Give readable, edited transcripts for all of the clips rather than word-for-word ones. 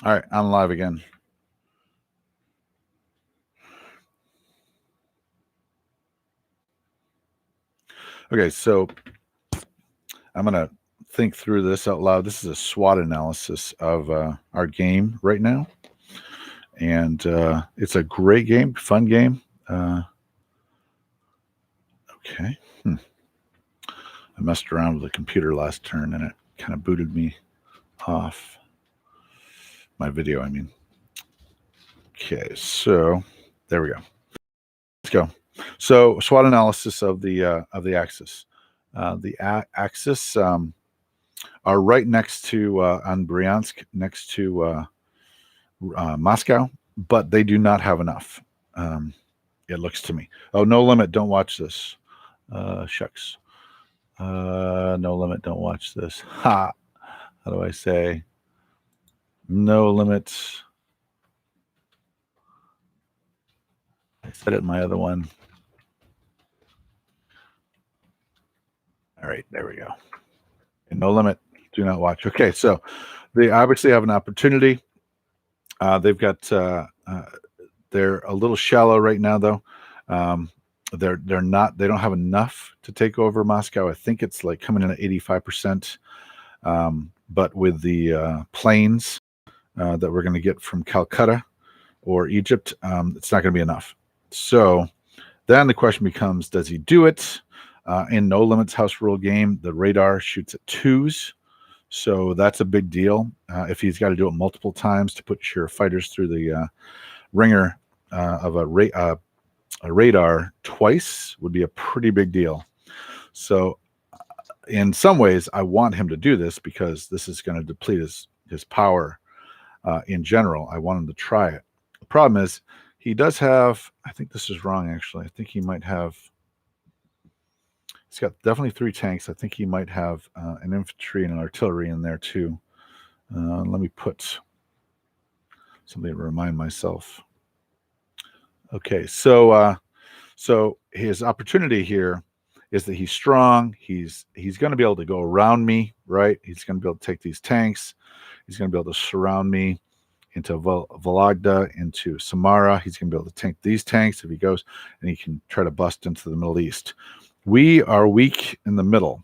All right, I'm live again. Okay, so I'm going to think through this out loud. This is a SWOT analysis of our game right now. And it's a great game, fun game. Okay. I messed around with the computer last turn and it kind of booted me off my video, I mean. Okay, so there we go. Let's go. So SWOT analysis of the axis. The axis are right next to on Bryansk, next to Moscow, but they do not have enough. It looks to me. Oh, No Limit, don't watch this. Shucks. No Limit, don't watch this. Ha! How do I say? No Limit. I said it in my other one. All right, there we go. No Limit, do not watch. Okay, so they obviously have an opportunity. They've got they're a little shallow right now, though. They're not. They don't have enough to take over Moscow. I think it's like coming in at 85%. But with the planes that we're going to get from Calcutta or Egypt, it's not going to be enough. So then the question becomes, does he do it? In No Limits house rule game, the radar shoots at 2s. So that's a big deal. If he's got to do it multiple times to put your fighters through the ringer of a radar twice would be a pretty big deal. So in some ways, I want him to do this because this is going to deplete his power in general. I want him to try it. The problem is he does have, I think this is wrong, actually. I think he might have, he's got definitely 3 tanks. I think he might have an infantry and an artillery in there too. Let me put something to remind myself. Okay, so his opportunity here is that he's strong. He's going to be able to go around me, right? He's going to be able to take these tanks. He's going to be able to surround me into Vologda, into Samara. He's going to be able to tank these tanks if he goes, and he can try to bust into the Middle East. We are weak in the middle.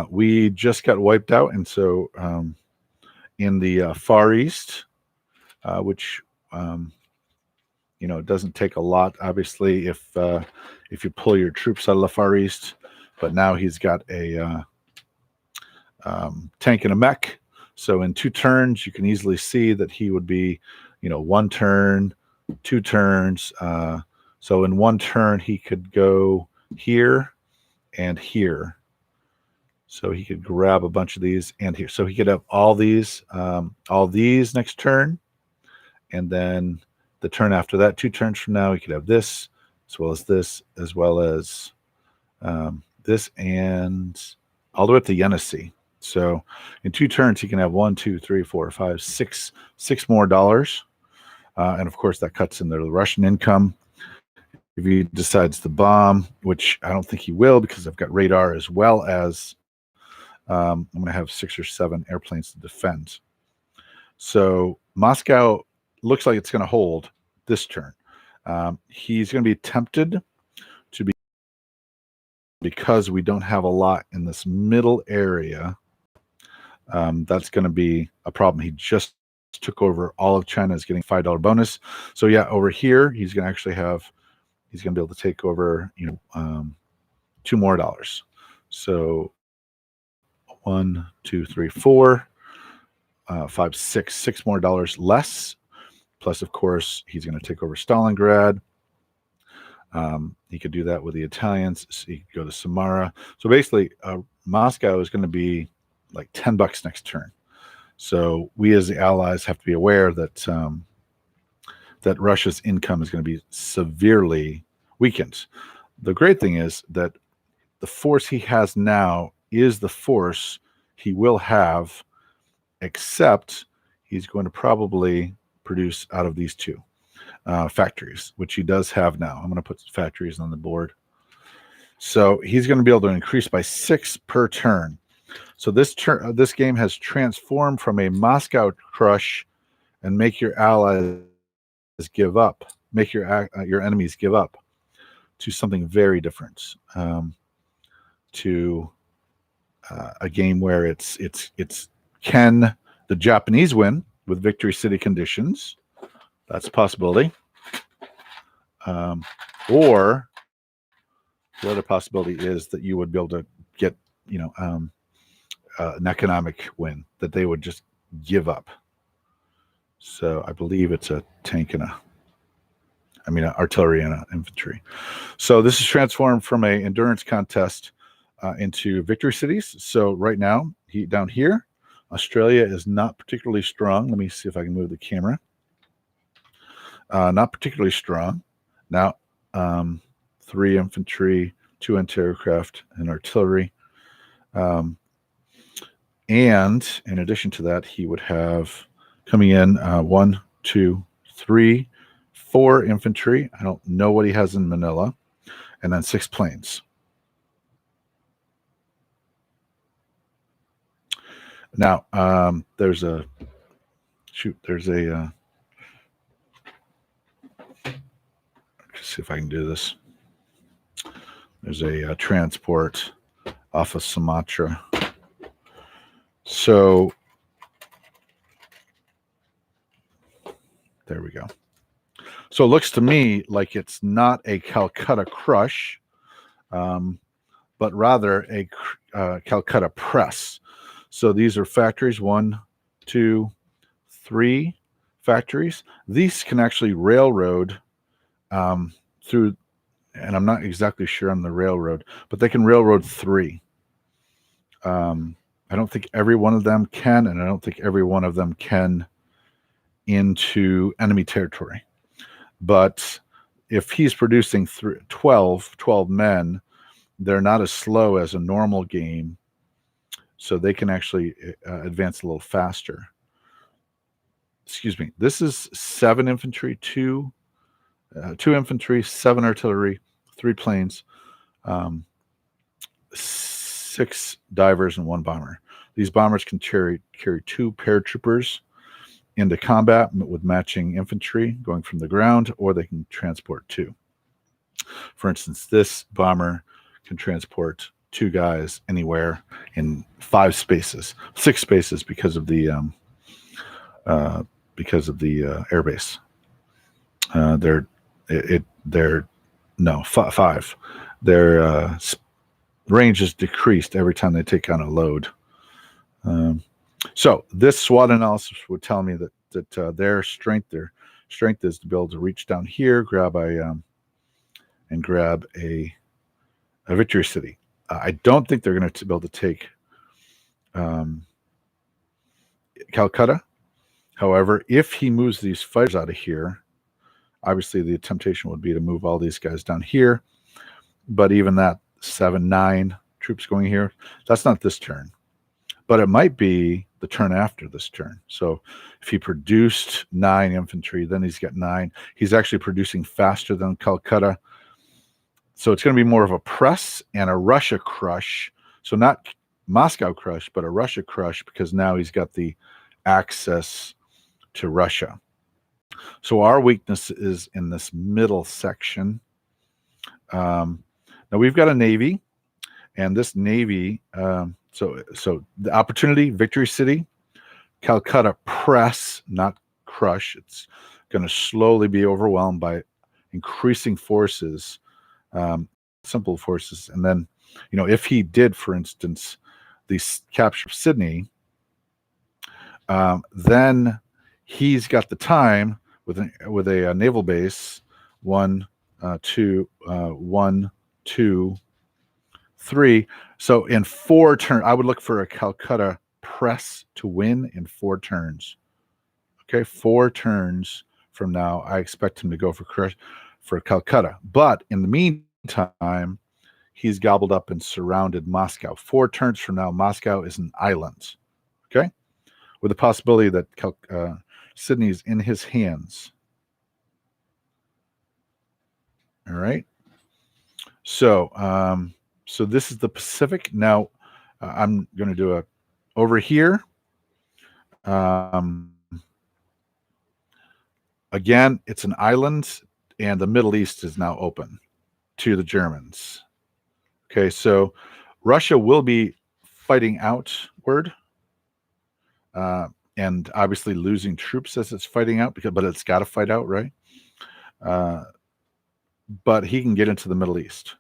We just got wiped out, and so in the Far East, which it doesn't take a lot, obviously, if you pull your troops out of the Far East. But now he's got a tank and a mech. So in 2 turns, you can easily see that he would be, 1 turn, 2 turns. So in 1 turn, he could go here and here. So he could grab a bunch of these and here. So he could have all these next turn. And then the turn after that, 2 turns from now, he could have this, as well as this, as well as this, and all the way up to Yenisei. So in 2 turns, he can have 1, 2, 3, 4, 5, 6 more dollars. And of course, that cuts in the Russian income. If he decides to bomb, which I don't think he will because I've got radar as well as I'm going to have 6 or 7 airplanes to defend. So Moscow looks like it's going to hold this turn. He's going to be tempted to be, because we don't have a lot in this middle area. That's going to be a problem. He just took over all of China, is getting $5 bonus. So yeah, over here he's going to actually have, he's going to be able to take over, $2 more. So 1, 2, 3, 4, 5, 6 more dollars less. Plus, of course, he's going to take over Stalingrad. He could do that with the Italians. So he could go to Samara. So basically, Moscow is going to be like $10 next turn. So we as the allies have to be aware that that Russia's income is going to be severely weakened. The great thing is that the force he has now is the force he will have, except he's going to probably produce out of these 2 factories, which he does have now. I'm going to put factories on the board. So he's going to be able to increase by 6 per turn. So this game has transformed from a Moscow crush and make your allies give up, make your enemies give up, to something very different. To a game where it's can the Japanese win with Victory City conditions? That's a possibility. Or the other possibility is that you would be able to get, an economic win, that they would just give up. So I believe it's a tank and artillery and an infantry. So this is transformed from a endurance contest into victory cities. So right now, down here, Australia is not particularly strong. Let me see if I can move the camera. Not particularly strong. Now, 3 infantry, 2 anti-aircraft, and artillery. And in addition to that, he would have coming in 1, 2, 3, 4 infantry. I don't know what he has in Manila. And then 6 planes. Now, let's see if I can do this. There's a transport off of Sumatra. So there we go. So it looks to me like it's not a Calcutta crush, but rather a Calcutta press. So these are factories, 1, 2, 3 factories. These can actually railroad through, and I'm not exactly sure on the railroad, but they can railroad 3. I don't think every one of them can, and I don't think every one of them can into enemy territory. But if he's producing 12 men, they're not as slow as a normal game, so they can actually advance a little faster. Excuse me. This is 7 infantry, 2 infantry, 7 artillery, 3 planes, 6 divers, and 1 bomber. These bombers can carry 2 paratroopers into combat with matching infantry going from the ground, or they can transport 2. For instance, this bomber can transport 2 guys anywhere in 5 spaces, 6 spaces because of the airbase. They're 5. Their range is decreased every time they take on a load. So this SWOT analysis would tell me that their strength is to be able to reach down here, grab a victory city. I don't think they're going to be able to take Calcutta. However, if he moves these fighters out of here, obviously the temptation would be to move all these guys down here. But even that 7, 9 troops going here, that's not this turn. But it might be the turn after this turn. So if he produced 9 infantry, then he's got 9. He's actually producing faster than Calcutta. So it's going to be more of a press and a Russia crush. So not Moscow crush, but a Russia crush, because now he's got the access to Russia. So our weakness is in this middle section. Now we've got a navy, and this navy, so the opportunity, victory city, Calcutta press, not crush. It's going to slowly be overwhelmed by increasing forces, simple forces. And then, if he did, for instance, the capture of Sydney, then he's got the time with a naval base, 1, 2, 1, 2, 3. So in 4 turns, I would look for a Calcutta press to win in 4 turns. Okay, 4 turns from now, I expect him to go for Calcutta. But in the meantime, he's gobbled up and surrounded Moscow. 4 turns from now, Moscow is an island. Okay, with the possibility that Sydney is in his hands. All right. So, so this is the Pacific. Now, I'm going to do a over here. Um, again, it's an island, and the Middle East is now open to the Germans. Okay, so Russia will be fighting outward, and obviously losing troops as it's fighting out, but it's got to fight out, right? But he can get into the Middle East.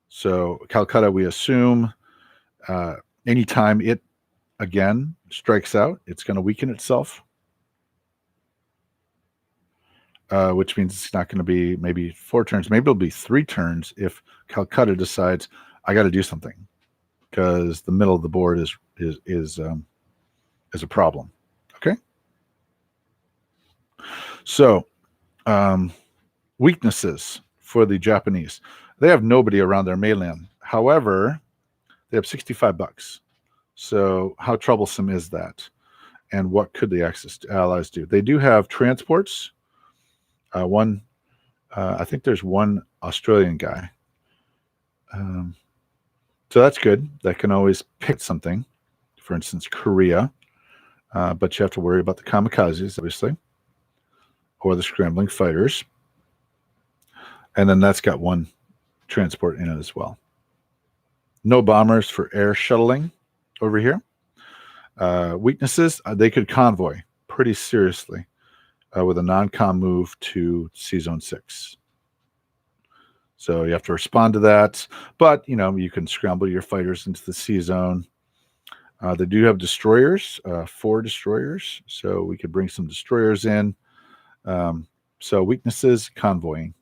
So Calcutta, we assume, anytime it again strikes out, it's going to weaken itself, which means it's not going to be maybe 4 turns. Maybe it'll be 3 turns if Calcutta decides I got to do something, because the middle of the board is a problem. Okay. So weaknesses for the Japanese. They have nobody around their mainland. However, they have $65. So how troublesome is that? And what could the Axis allies do? They do have transports. I think there's one Australian guy. So that's good. That can always pick something. For instance, Korea. But you have to worry about the kamikazes, obviously, or the scrambling fighters. And then that's got one transport in it as well. No bombers for air shuttling over here. Weaknesses, they could convoy pretty seriously with a non-com move to C-Zone 6. So you have to respond to that. But, you can scramble your fighters into the C-Zone. They do have destroyers, 4 destroyers. So we could bring some destroyers in. So weaknesses, convoying.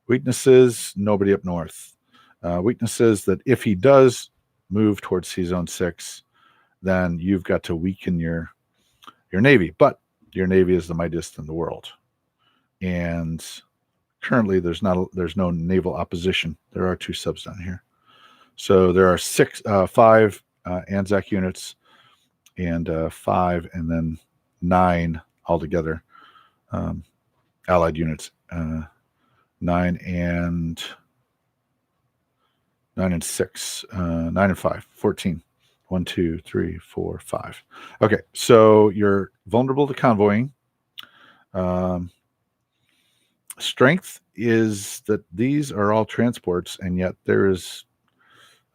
Weaknesses, nobody up north. Weaknesses that if he does move towards C-Zone 6, then you've got to weaken your Navy. But your Navy is the mightiest in the world. And currently there's no naval opposition. There are 2 subs down here. So there are 5 Anzac units and 5 and then 9 altogether Allied units. 9 and 6, 9 and 5, 14. 1, 2, 3, 4, 5. Okay, so you're vulnerable to convoying. Strength is that these are all transports, and yet there is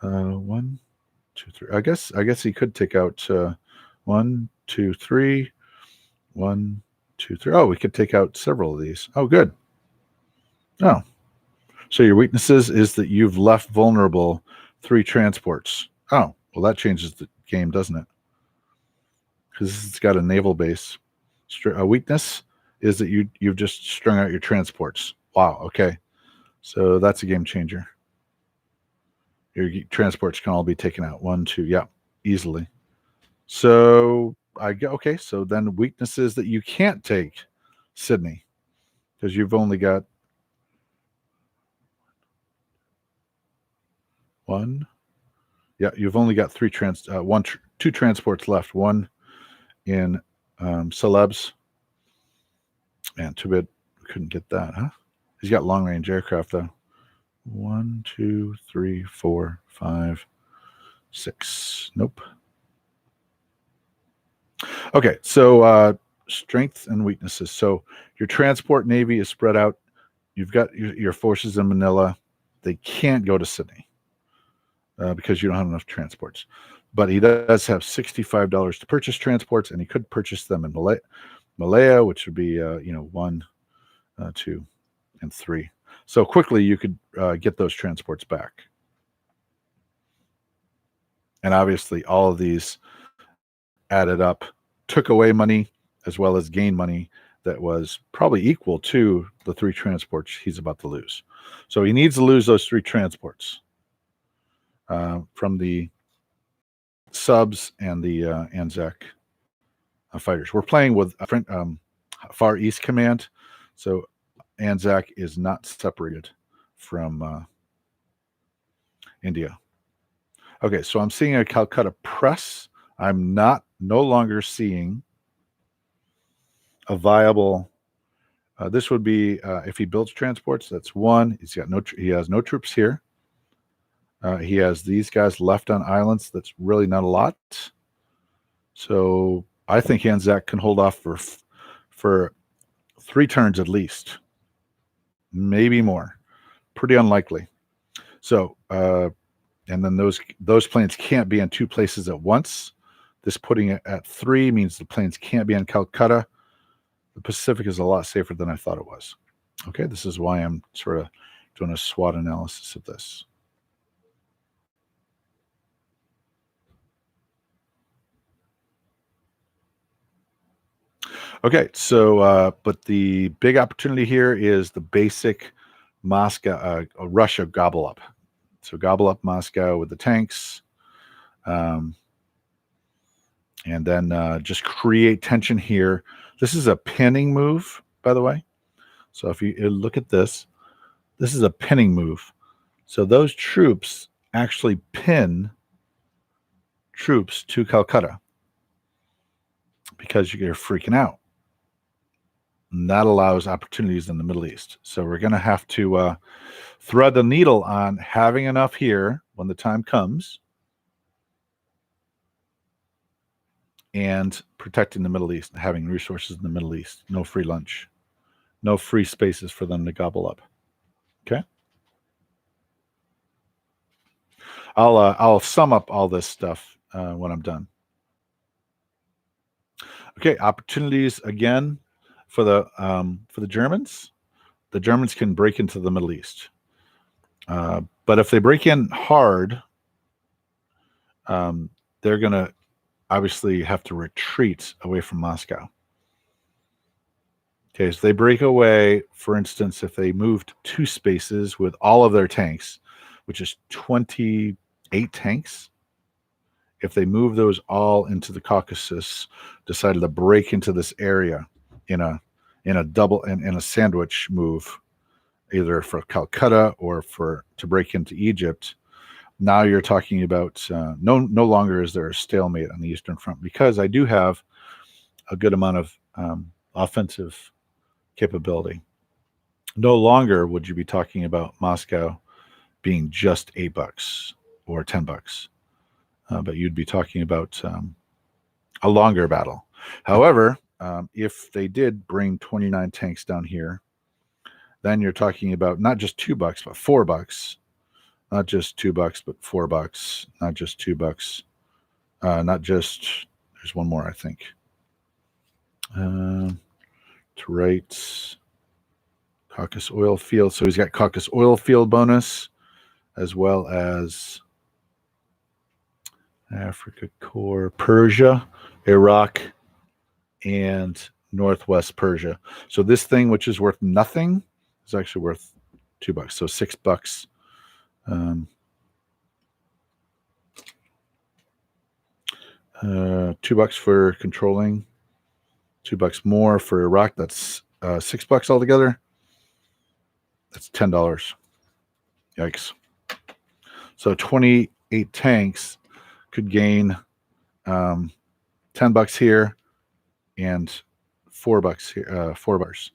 1, 2, 3. I guess he could take out 1, 2, 3. 1, 2, 3. Oh, we could take out several of these. Oh, good. Oh, so your weaknesses is that you've left vulnerable 3 transports. Oh, well, that changes the game, doesn't it? Because it's got a naval base. A weakness is that you've just strung out your transports. Wow. Okay, so that's a game changer. Your transports can all be taken out. 1, 2. Yeah, easily. So okay. So then weaknesses that you can't take Sydney, because you've only got 1. Yeah, you've only got 2 transports left. 1 in Celebes. And too bad we couldn't get that, huh? He's got long range aircraft though. 1, 2, 3, 4, 5, 6. Nope. Okay, so strengths and weaknesses. So your transport Navy is spread out. You've got your forces in Manila. They can't go to Sydney because you don't have enough transports. But he does have $65 to purchase transports, and he could purchase them in Malaya, which would be 1, 2, and 3. So quickly you could get those transports back. And obviously all of these added up, took away money as well as gained money that was probably equal to the 3 transports he's about to lose. So he needs to lose those 3 transports from the subs and the Anzac fighters. We're playing with Far East Command, so Anzac is not separated from India. Okay, so I'm seeing a Calcutta press. I'm no longer seeing a viable. This would be if he builds transports. That's 1. He has no troops here. He has these guys left on islands. That's really not a lot. So I think Anzac can hold off for 3 turns at least, maybe more. Pretty unlikely. So and then those planes can't be in 2 places at once. This putting it at 3 means the planes can't be in Calcutta. The Pacific is a lot safer than I thought it was. Okay, this is why I'm sort of doing a SWOT analysis of this. Okay, so but the big opportunity here is the basic Moscow, Russia gobble up. So gobble up Moscow with the tanks, and then just create tension here. This is a pinning move, by the way. So if you look at this, this is a pinning move. So those troops actually pin troops to Calcutta because you're freaking out. And that allows opportunities in the Middle East. So we're going to have to thread the needle on having enough here when the time comes and protecting the Middle East, having resources in the Middle East. No free lunch. No free spaces for them to gobble up. Okay? I'll sum up all this stuff when I'm done. Okay, opportunities again for the Germans. The Germans can break into the Middle East, but if they break in hard, they're going to obviously have to retreat away from Moscow. Okay, so they break away. For instance, if they moved 2 spaces with all of their tanks, which is 28 tanks. If they move those all into the Caucasus, decided to break into this area in a double in a sandwich move, either for Calcutta or to break into Egypt, now you're talking about no longer is there a stalemate on the Eastern Front, because I do have a good amount of offensive capability. No longer would you be talking about Moscow being just $8 or $10. But you'd be talking about a longer battle. However, if they did bring 29 tanks down here, then you're talking about not just $2, but $4. Not just $2, but $4. Not just $2. Not just, there's one more, I think. To right, Caucasus oil field. So he's got Caucasus oil field bonus, as well as Africa Core, Persia, Iraq, and Northwest Persia. So this thing, which is worth nothing, is actually worth $2. So $6. $2 for controlling, $2 more for Iraq. That's $6 altogether. That's $10. Yikes. So 28 tanks could gain $10 here and $4 here, $4.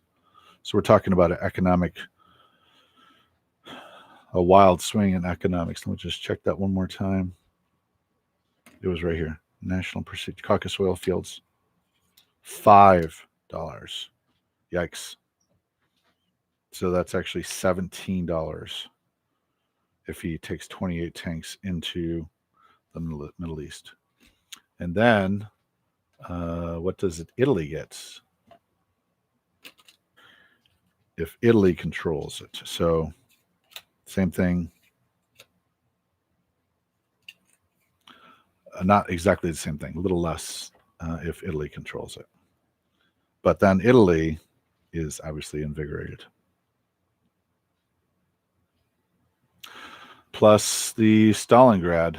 So we're talking about a wild swing in economics. Let me just check that one more time. It was right here. National Pursuit, Caucasus oil fields, $5. Yikes. So that's actually $17 if he takes 28 tanks into the Middle East. And then what does Italy get if Italy controls it? So same thing. Not exactly the same thing, a little less if Italy controls it. But then Italy is obviously invigorated. Plus the Stalingrad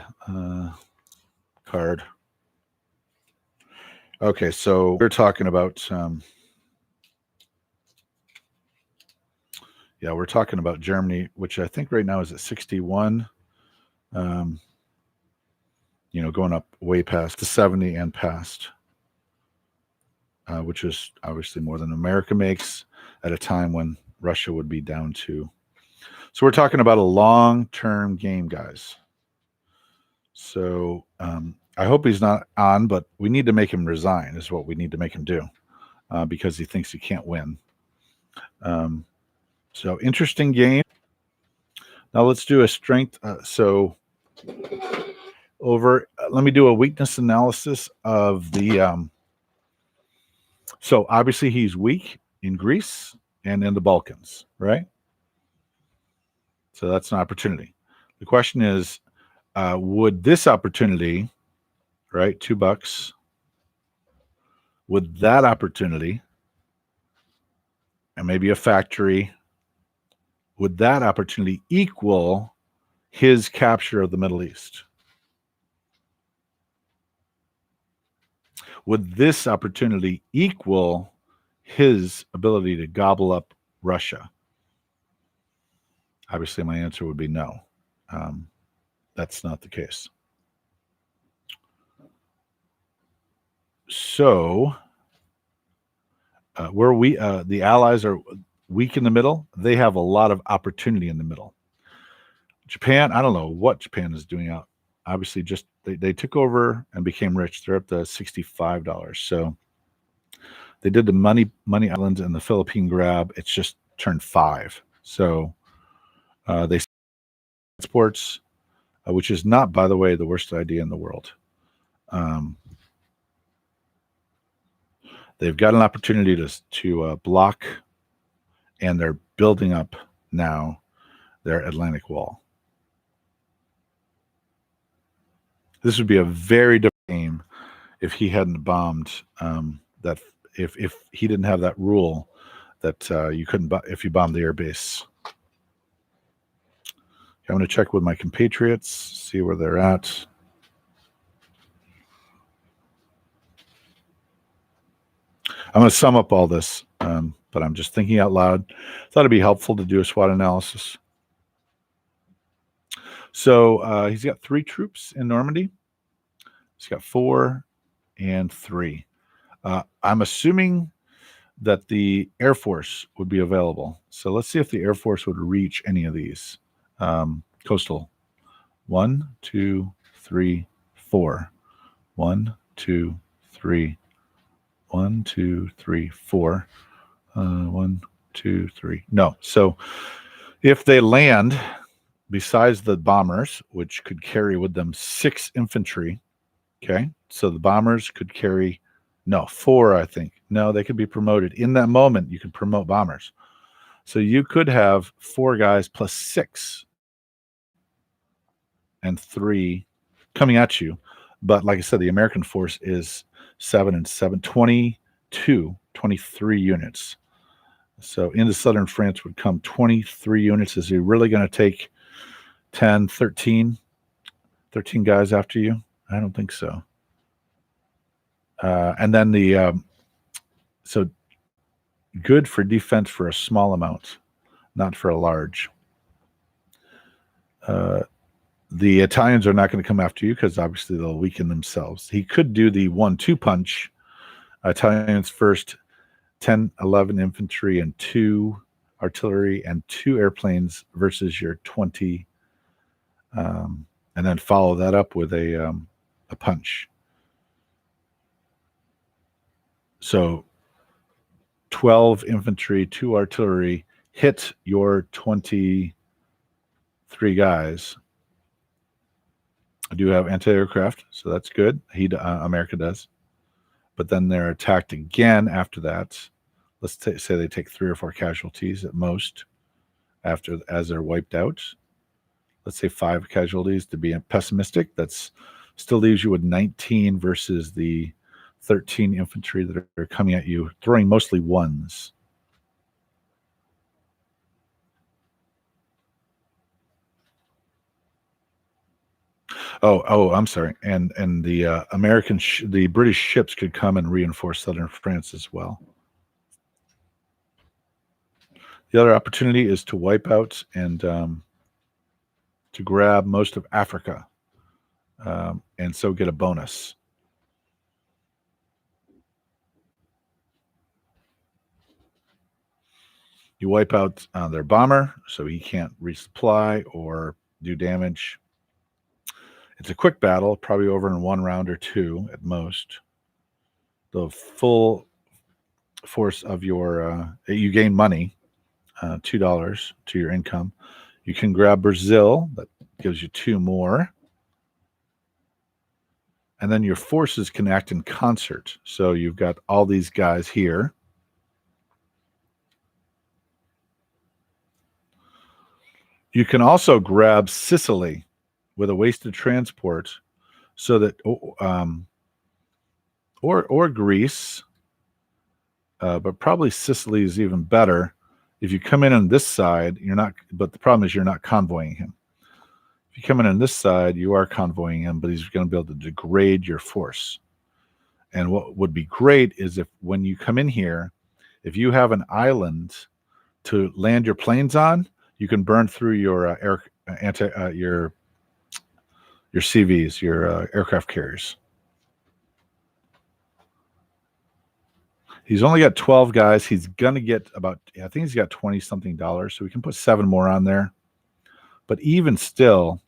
card. Okay, so we're talking about we're talking about Germany, which I think right now is at 61. Going up way past the 70 and past, which is obviously more than America makes at a time when Russia would be down to. So we're talking about a long-term game, guys. So I hope he's not on, but we need to make him resign is what we need to make him do because he thinks he can't win. So interesting game. Now let's do a strength. Let me do a weakness analysis of the. So obviously he's weak in Greece and in the Balkans, right? So that's an opportunity. The question is, would this opportunity, right, $2, would that opportunity, and maybe a factory, would that opportunity equal his capture of the Middle East? Would this opportunity equal his ability to gobble up Russia? Obviously, my answer would be no. That's not the case. So, where the Allies are weak in the middle, they have a lot of opportunity in the middle. Japan, I don't know what Japan is doing out. Obviously, just they took over and became rich. They're up to $65. So they did the money islands and the Philippine grab. It's just turned 5. So they sports, which is not, by the way, the worst idea in the world. They've got an opportunity to block, and they're building up now their Atlantic Wall. This would be a very different game if he hadn't bombed that. If he didn't have that rule that you couldn't if you bombed the air base. I'm going to check with my compatriots, see where they're at. I'm going to sum up all this, but I'm just thinking out loud. Thought it'd be helpful to do a SWOT analysis. So he's got 3 troops in Normandy. He's got 4 and 3. I'm assuming that the Air Force would be available. So let's see if the Air Force would reach any of these. Coastal. 1, 2, 3, 4. 1, 2, 3. 1, 2, 3, 4. 1, 2, 3. No. So if they land, besides the bombers, which could carry with them 6 infantry, okay? So the bombers could carry, 4, I think. No, they could be promoted. In that moment, you could promote bombers. So you could have 4 guys plus 6 and 3 coming at you. But like I said, the American force is 7 and 7, 23 units. So into southern France would come 23 units. Is he really going to take 10, 13 guys after you? I don't think so. And then so good for defense for a small amount, not for a large. The Italians are not going to come after you because obviously they'll weaken themselves. He could do the 1-2 punch. Italians first, 10, 11 infantry and 2 artillery and 2 airplanes versus your 20, and then follow that up with a punch. So 12 infantry, 2 artillery hit your 23 guys. I do have anti-aircraft, so that's good. America does. But then they're attacked again after that. Let's say they take 3 or 4 casualties at most as they're wiped out. Let's say 5 casualties to be pessimistic. That's still leaves you with 19 versus the 13 infantry that are coming at you, throwing mostly 1s. Oh, I'm sorry. And the the British ships could come and reinforce southern France as well. The other opportunity is to wipe out and to grab most of Africa, and so get a bonus. You wipe out their bomber, so he can't resupply or do damage. It's a quick battle, probably over in 1 round or 2 at most. The full force of your you gain money, $2 to your income. You can grab Brazil, that gives you 2 more. And then your forces can act in concert. So you've got all these guys here. You can also grab Sicily with a wasted transport, so that or Greece, but probably Sicily is even better. If you come in on this side, you're not. But the problem is you're not convoying him. If you come in on this side, you are convoying him, but he's going to be able to degrade your force. And what would be great is if when you come in here, if you have an island to land your planes on, you can burn through your your CVs, your aircraft carriers. He's only got 12 guys. He's going to get about, I think he's got 20 something dollars. So we can put 7 more on there. But even still,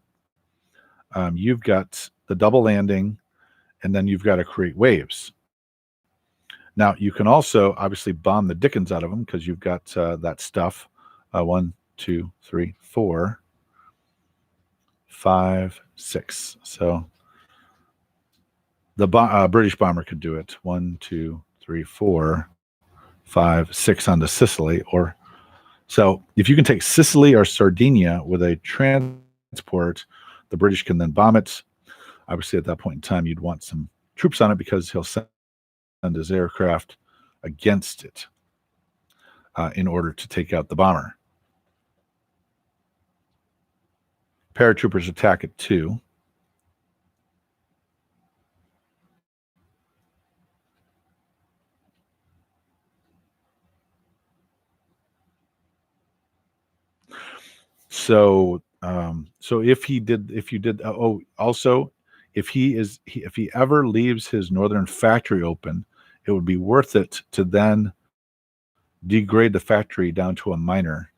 you've got the double landing, and then you've got to create waves. Now, you can also obviously bomb the dickens out of them because you've got that stuff. 1, 2, 3, 4, 5, 6. So the British bomber could do it. 1, 2, 3, 4, 5, 6 onto Sicily. Or so if you can take Sicily or Sardinia with a transport, the British can then bomb it. Obviously, at that point in time, you'd want some troops on it because he'll send his aircraft against it in order to take out the bomber. Paratroopers attack it too. So if he did, also, if he ever leaves his northern factory open, it would be worth it to then degrade the factory down to a minor,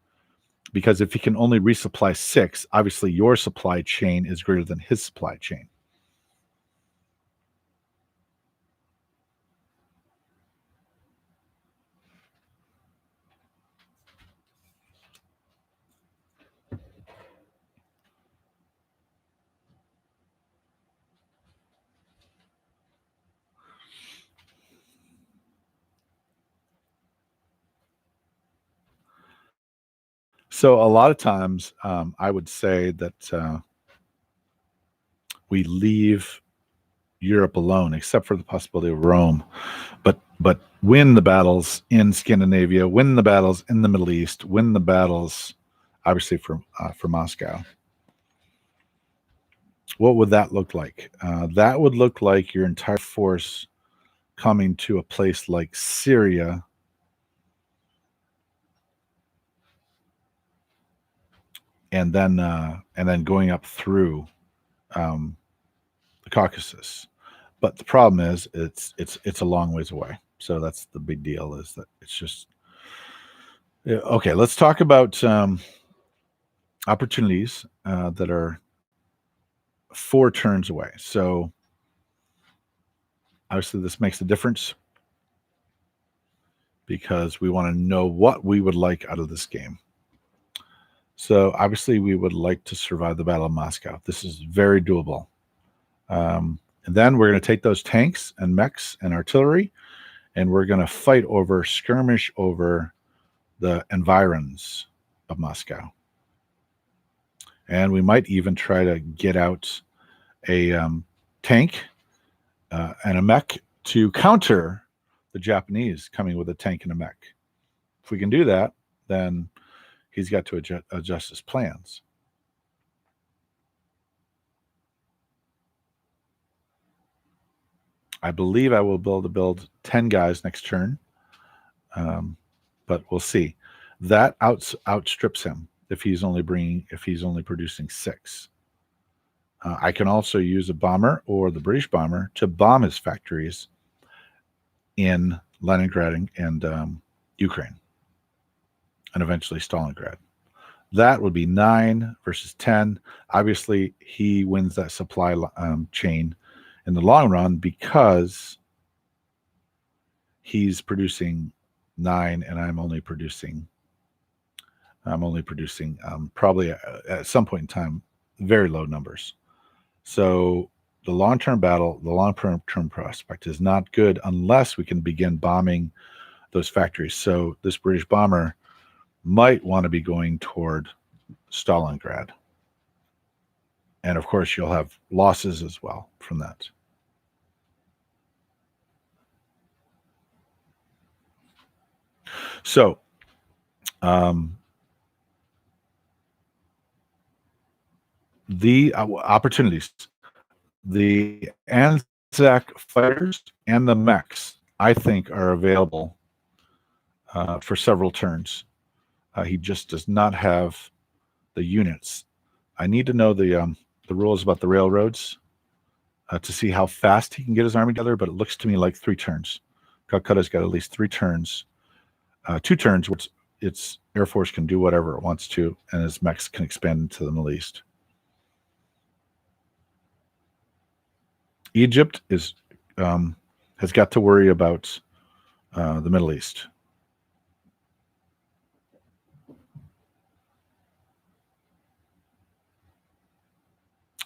because if he can only resupply 6, obviously your supply chain is greater than his supply chain. So a lot of times, I would say that we leave Europe alone, except for the possibility of Rome, but win the battles in Scandinavia, win the battles in the Middle East, win the battles, obviously for Moscow. What would that look like? That would look like your entire force coming to a place like Syria, and then going up through the Caucasus. But the problem is it's a long ways away. So that's the big deal, is that it's just okay. Let's talk about opportunities that are 4 turns away. So obviously this makes a difference because we want to know what we would like out of this game. So obviously we would like to survive the Battle of Moscow. This is very doable. And then we're going to take those tanks and mechs and artillery, and we're going to skirmish over the environs of Moscow. And we might even try to get out a tank and a mech to counter the Japanese coming with a tank and a mech. If we can do that, then he's got to adjust his plans. I believe I will build 10 guys next turn, but we'll see. That outstrips him if he's only producing 6. I can also use a bomber or the British bomber to bomb his factories in Leningrad and Ukraine, and eventually Stalingrad. That would be 9 versus 10. Obviously, he wins that supply chain in the long run because he's producing 9 and I'm only producing probably at some point in time very low numbers. So the long-term battle, the long-term prospect is not good unless we can begin bombing those factories. So this British bomber might want to be going toward Stalingrad. And of course, you'll have losses as well from that. So, the opportunities, the Anzac fighters and the mechs, I think, are available for several turns. He just does not have the units. I need to know the rules about the railroads to see how fast he can get his army together, but it looks to me like 3 turns. Calcutta's got at least 3 turns, 2 turns, which its Air Force can do whatever it wants to, and its mechs can expand into the Middle East. Egypt is has got to worry about the Middle East.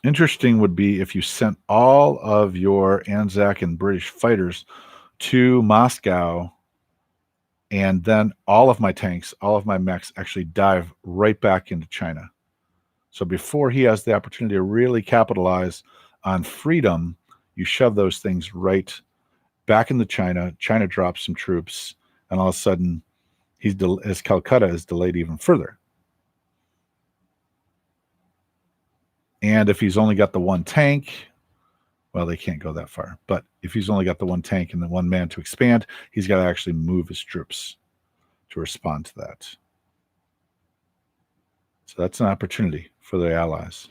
Interesting would be if you sent all of your Anzac and British fighters to Moscow, and then all of my tanks, all of my mechs actually dive right back into China. So before he has the opportunity to really capitalize on freedom, you shove those things right back into China. China drops some troops, and all of a sudden, his Calcutta is delayed even further. And if he's only got the 1 tank, well, they can't go that far. But if he's only got the 1 tank and the 1 man to expand, he's got to actually move his troops to respond to that. So that's an opportunity for the Allies.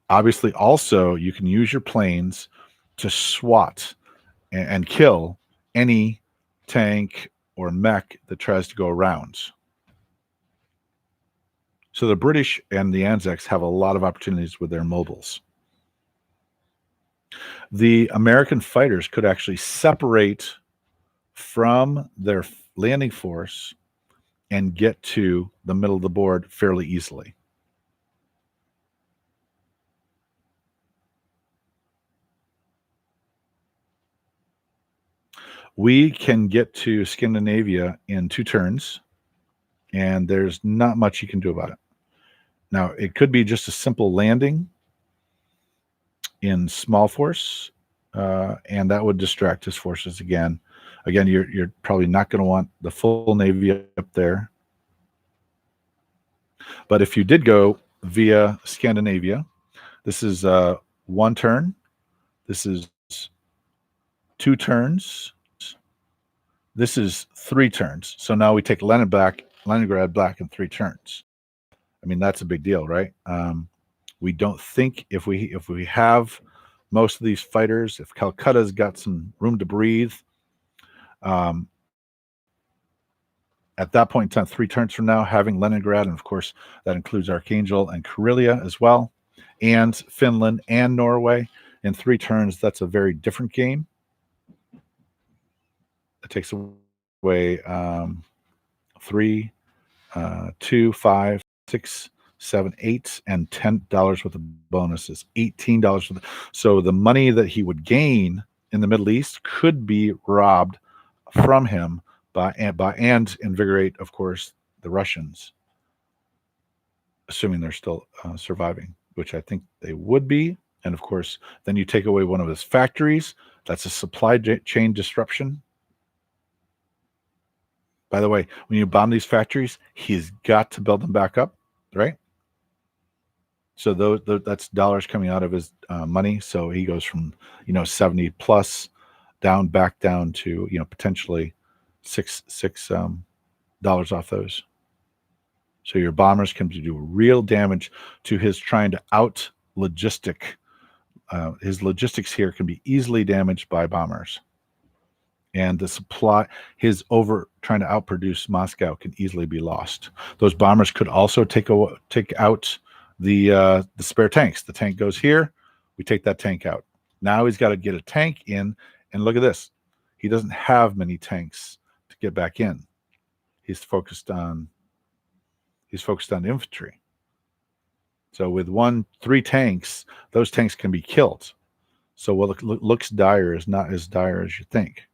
Obviously, also, you can use your planes to SWAT and kill any tank or mech that tries to go around. So the British and the Anzacs have a lot of opportunities with their mobiles. The American fighters could actually separate from their landing force and get to the middle of the board fairly easily. We can get to Scandinavia in 2 turns, and there's not much you can do about it. Now, it could be just a simple landing in small force, and that would distract his forces again. Again, you're probably not going to want the full Navy up there. But if you did go via Scandinavia, this is 1 turn. This is 2 turns. This is 3 turns. So now we take Leningrad back in 3 turns. I mean, that's a big deal, right? We don't think if we have most of these fighters, if Calcutta's got some room to breathe, at that point in time, 3 turns from now, having Leningrad, and of course that includes Archangel and Karelia as well, and Finland and Norway in 3 turns, that's a very different game. It takes away 3, 2, 5, 6, 7, 8, and $10 worth of bonuses, $18 worth. So the money that he would gain in the Middle East could be robbed from him by and invigorate, of course, the Russians, assuming they're still surviving, which I think they would be. And of course, then you take away one of his factories. That's a supply chain disruption. By the way, when you bomb these factories, he's got to build them back up, right? So that's dollars coming out of his money. So he goes from 70 plus back down to potentially $6 off those. So your bombers can do real damage to his trying to out logistic. His logistics here can be easily damaged by bombers. and the supply, his over trying to outproduce Moscow can easily be lost. Those bombers could also take out the spare tanks. The tank goes here, we take that tank out. Now he's got to get a tank in, and look at this. He doesn't have many tanks to get back in. He's focused on infantry. So with 3 tanks, those tanks can be killed. So what looks dire is not as dire as you think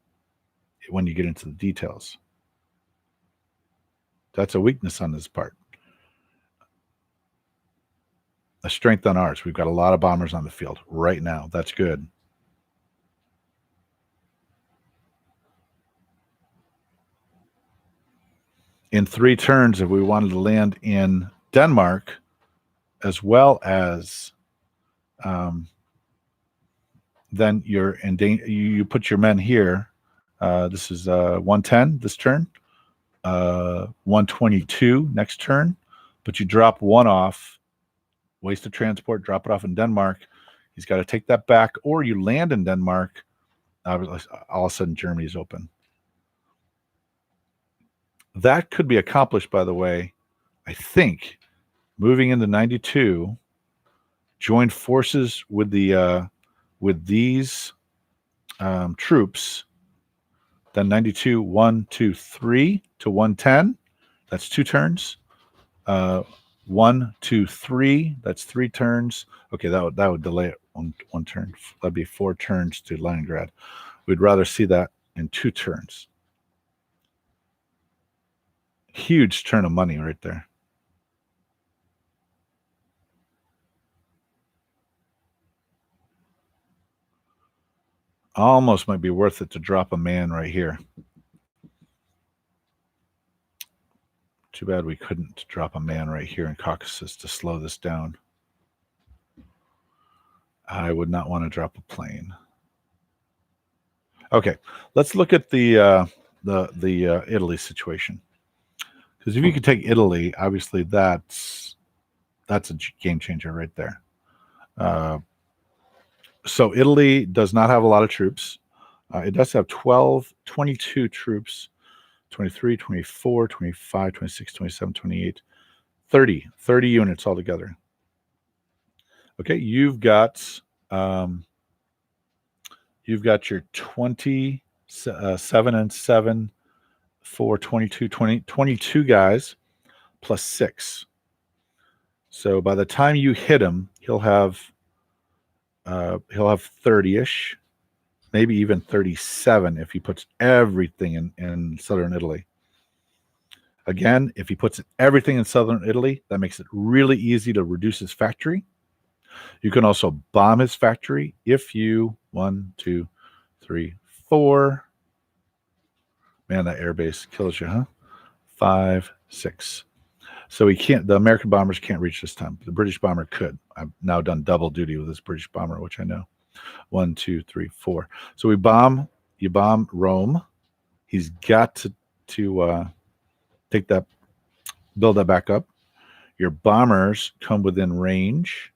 when you get into the details. That's a weakness on his part. A strength on ours. We've got a lot of bombers on the field right now. That's good. In 3 turns, if we wanted to land in Denmark, as well as then you're in you put your men here. This is 110 this turn, 122 next turn, but you drop 1 off, waste of transport, drop it off in Denmark. He's got to take that back, or you land in Denmark. All of a sudden, Germany's open. That could be accomplished, by the way, I think, moving into 92, join forces with these troops. Then 92, 1, 2, 3 to 110. That's 2 turns. 1, 2, 3. That's 3 turns. Okay, that would delay it one turn. That'd be 4 turns to Leningrad. We'd rather see that in 2 turns. Huge turn of money right there. Almost might be worth it to drop a man right here. Too bad we couldn't drop a man right here in Caucasus to slow this down. I would not want to drop a plane. Okay, let's look at the Italy situation. Because if you could take Italy, obviously that's a game changer right there. So Italy does not have a lot of troops. It does have 22 troops, 23, 24, 25, 26, 27, 28, 30 units altogether. Okay, you've got your 27 and 7 for 22 guys plus 6. So by the time you hit him, he'll have 30-ish, maybe even 37 if he puts everything in southern Italy. Again, if he puts everything in southern Italy, that makes it really easy to reduce his factory. You can also bomb his factory if you 1, 2, 3, 4. Man, that airbase kills you, huh? 5, 6. So he can't. The American bombers can't reach this time. The British bomber could. I've now done double duty with this British bomber, which I know. 1, 2, 3, 4. So we bomb. You bomb Rome. He's got to take that, build that back up. Your bombers come within range,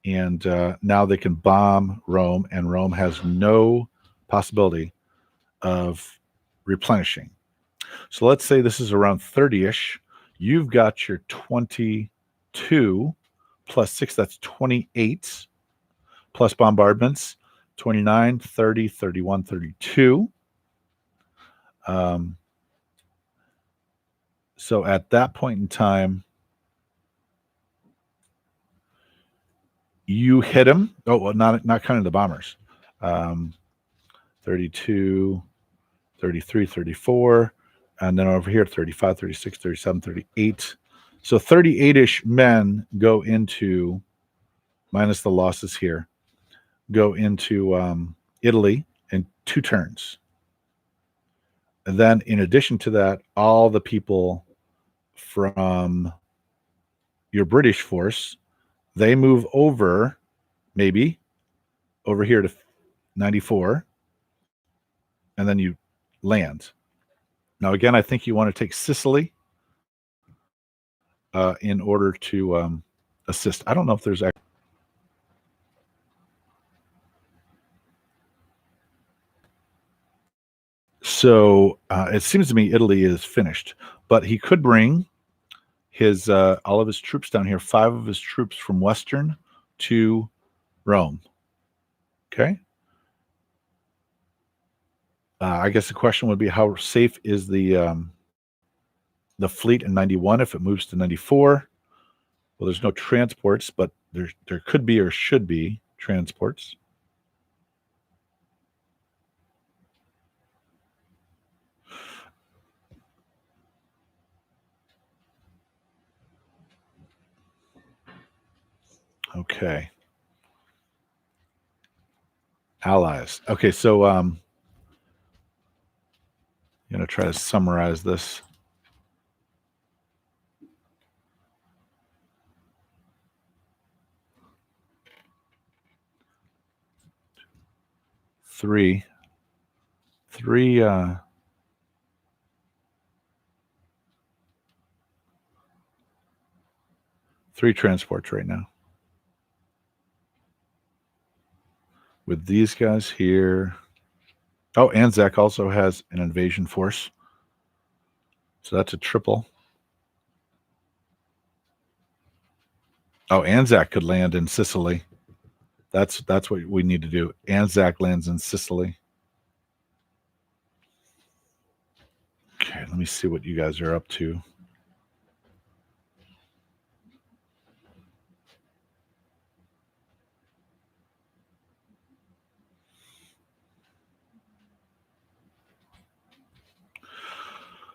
and now they can bomb Rome, and Rome has no possibility of replenishing. So let's say this is around 30-ish. You've got your 22 plus 6, that's 28, plus bombardments, 29, 30, 31, 32. So at that point in time, you hit him. Oh, well, not counting the bombers. 32, 33, 34. And then over here, 35, 36, 37, 38. So 38-ish men go into, minus the losses here, go into Italy in 2 turns. And then in addition to that, all the people from your British force, they move over, maybe, over here to 94. And then you land. Now, again, I think you want to take Sicily in order to assist. I don't know if there's actually So it seems to me Italy is finished, but he could bring his all of his troops down here, 5 of his troops from Western to Rome. Okay. I guess the question would be, how safe is the fleet in 91 if it moves to 94? Well, there's no transports, but there could be or should be transports. Okay. Allies. Okay, so I'm going to try to summarize this. Three transports right now. With these guys here. Oh, Anzac also has an invasion force. So that's a triple. Oh, Anzac could land in Sicily. That's what we need to do. Anzac lands in Sicily. Okay, let me see what you guys are up to.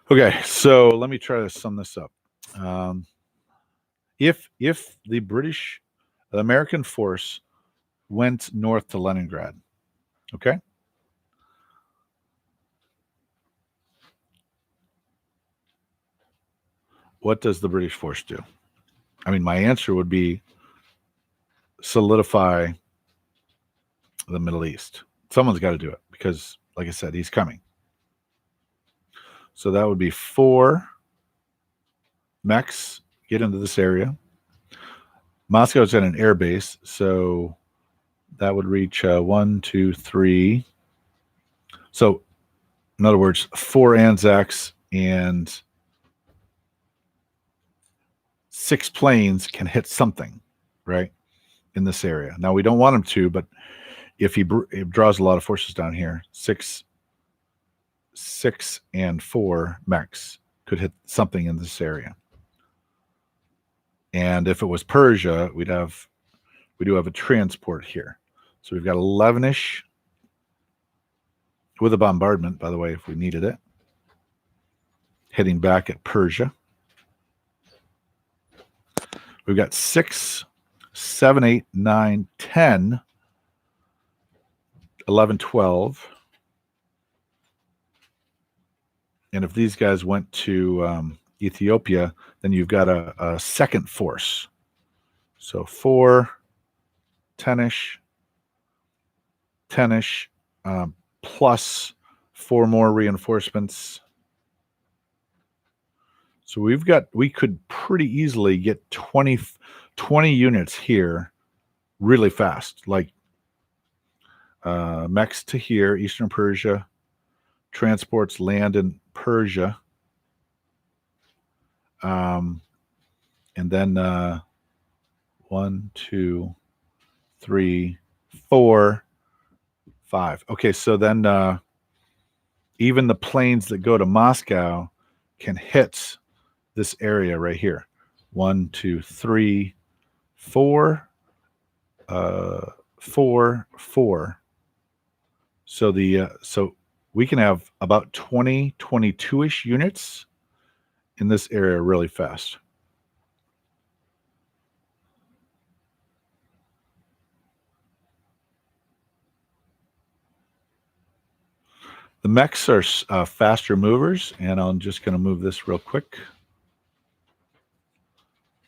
Okay, so let me try to sum this up. If the American force went north to Leningrad, okay, what does the British force do? I mean, my answer would be solidify the Middle East. Someone's got to do it because, like I said, he's coming. So that would be 4 mechs get into this area. Moscow's at an air base, so that would reach 1, 2, 3. So, in other words, 4 Anzacs and 6 planes can hit something, right, in this area. Now, we don't want him to, but if he draws a lot of forces down here, 6 and 4 mechs could hit something in this area. And if it was Persia, we do have a transport here. So we've got 11-ish with a bombardment, by the way, if we needed it, heading back at Persia. We've got 6, 7, 8, 9, 10, 11, 12. And if these guys went to Ethiopia, then you've got a second force. So 4, 10-ish, 10-ish, plus 4 more reinforcements. So we could pretty easily get 20 units here really fast, like mechs to here, Eastern Persia, transports land in Persia. And then 1, 2, 3, 4, 5. Okay, so then even the planes that go to Moscow can hit this area right here. 1, 2, 3, 4, 4, 4. So we can have about 20, 22-ish units in this area really fast. The mechs are faster movers, and I'm just going to move this real quick.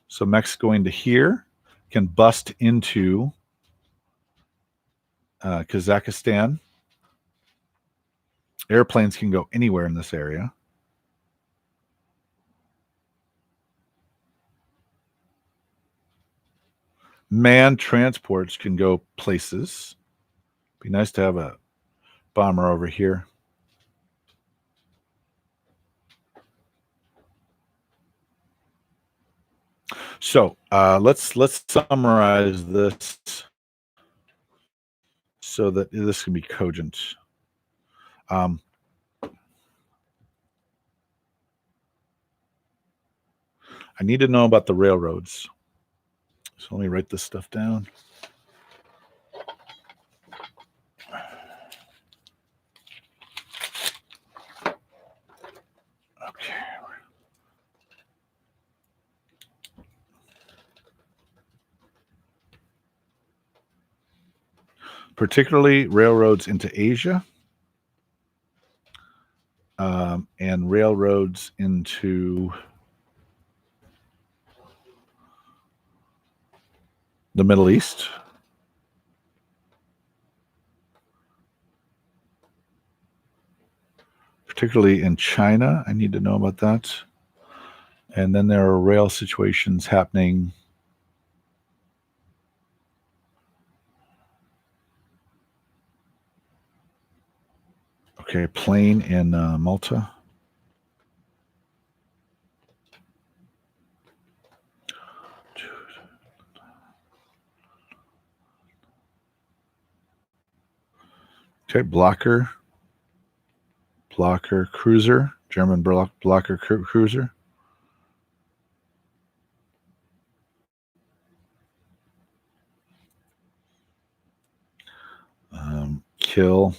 So mechs going to here can bust into Kazakhstan. Airplanes can go anywhere in this area. Manned transports can go places. Be nice to have a bomber over here. So let's summarize this so that this can be cogent. I need to know about the railroads. So let me write this stuff down. Okay. Particularly railroads into Asia, and railroads into the Middle East. Particularly in China, I need to know about that. And then there are rail situations happening. Okay, plane in Malta. Okay, blocker cruiser, German blocker cruiser. Kill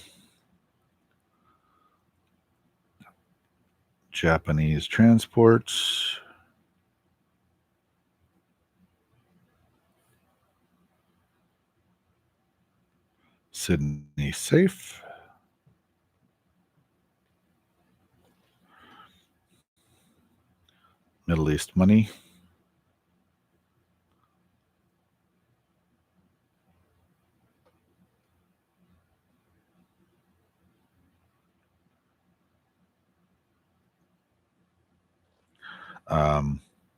Japanese transports. Sydney safe. Middle East money.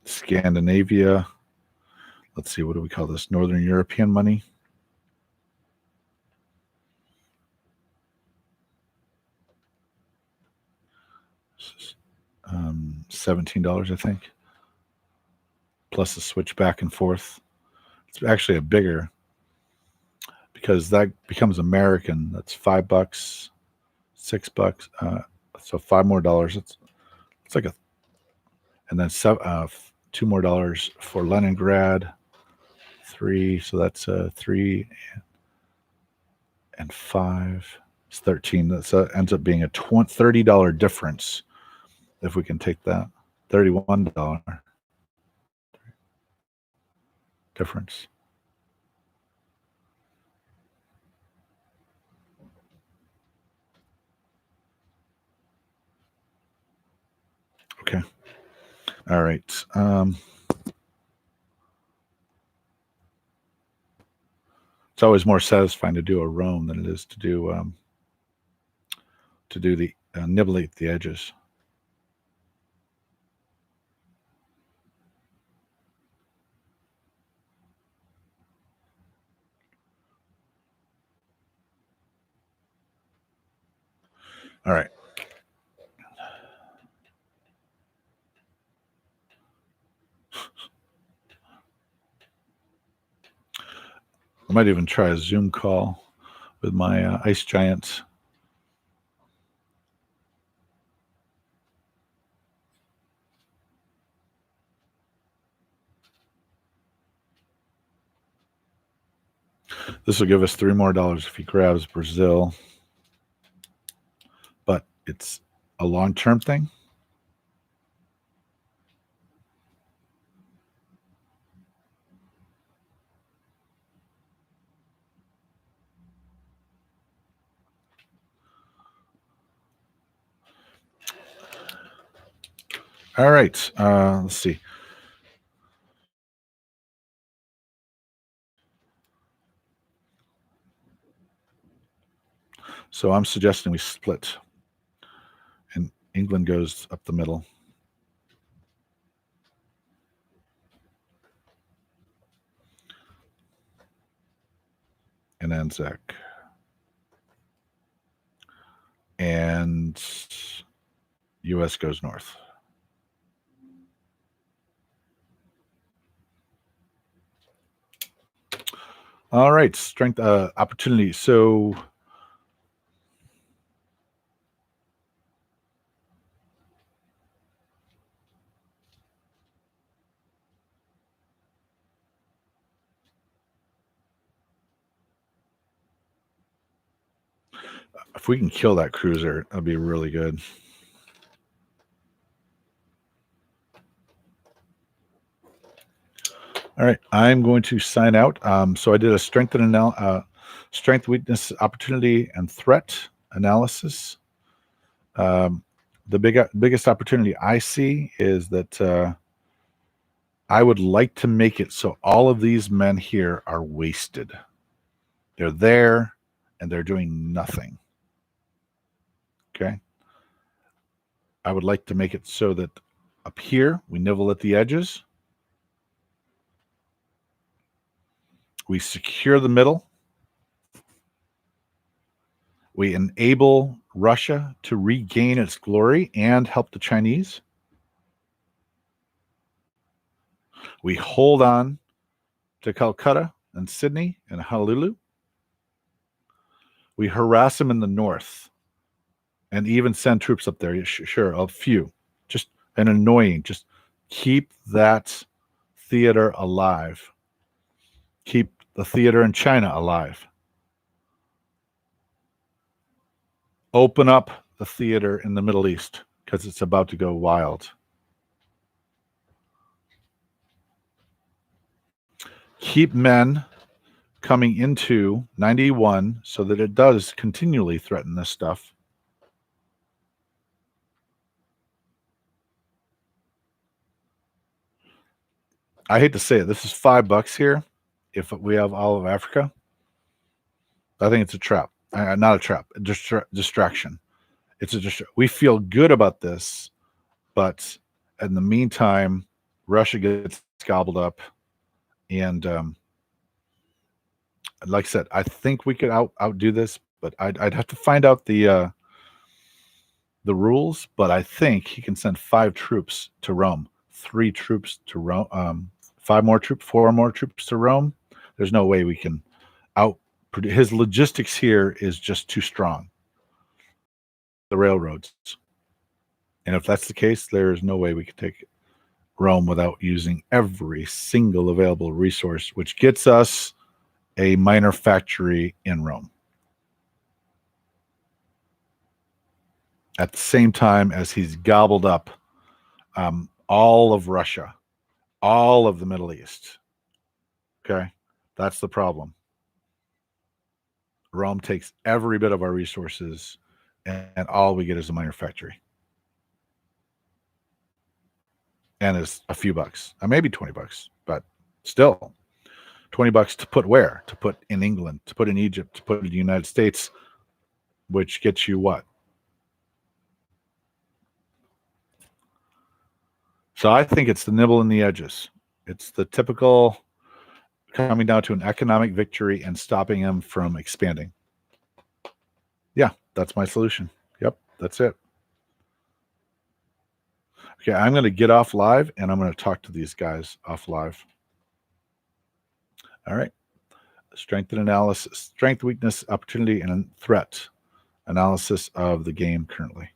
Scandinavia. Let's see, what do we call this? Northern European money. $17, I think. Plus the switch back and forth. It's actually a bigger, because that becomes American. That's $5, $6. So $5 more. It's like a, and then $2 more for Leningrad. 3, so that's 3 and 5. It's 13. That ends up being a $30 difference if we can take that. $31 difference. Okay. All right. It's always more satisfying to do a roam than it is to do the nibble the edges. All right. I might even try a Zoom call with my ice giants. This will give us $3 more if he grabs Brazil, but it's a long-term thing. All right. Let's see. So I'm suggesting we split, and England goes up the middle. And Anzac. And U.S. goes north. All right, strength opportunity. So if we can kill that cruiser, that'd be really good. All right, I'm going to sign out. So I did a strength strength, weakness, opportunity, and threat analysis. The biggest opportunity I see is that I would like to make it so all of these men here are wasted. They're there and they're doing nothing. Okay. I would like to make it so that up here we nibble at the edges. We secure the middle. We enable Russia to regain its glory and help the Chinese. We hold on to Calcutta and Sydney and Honolulu. We harass them in the north and even send troops up there. Sure, a few. Just an annoying. Just keep that theater alive. Keep the theater in China alive. Open up the theater in the Middle East because it's about to go wild. Keep men coming into 91 so that it does continually threaten this stuff. I hate to say it, this is $5 here. If we have all of Africa, I think it's a trap. Not a trap, a distraction. It's a we feel good about this, but in the meantime, Russia gets gobbled up, and like I said, I think we could outdo this, but I'd have to find out the rules. But I think he can send 5 troops to Rome, 3 troops to Rome, 4 more troops to Rome. There's no way we can out. His logistics here is just too strong. The railroads, and if that's the case, there is no way we could take Rome without using every single available resource, which gets us a minor factory in Rome. At the same time as he's gobbled up all of Russia, all of the Middle East. Okay, that's the problem. Rome takes every bit of our resources, and all we get is a minor factory. And it's a few bucks, maybe $20, but still $20 to put where? To put in England, to put in Egypt, to put in the United States, which gets you what? So I think it's the nibble in the edges. It's the typical coming down to an economic victory and stopping them from expanding. Yeah, that's my solution. Yep, that's it. Okay, I'm going to get off live and I'm going to talk to these guys off live. All right. Strength and analysis, strength, weakness, opportunity, and threat analysis of the game currently.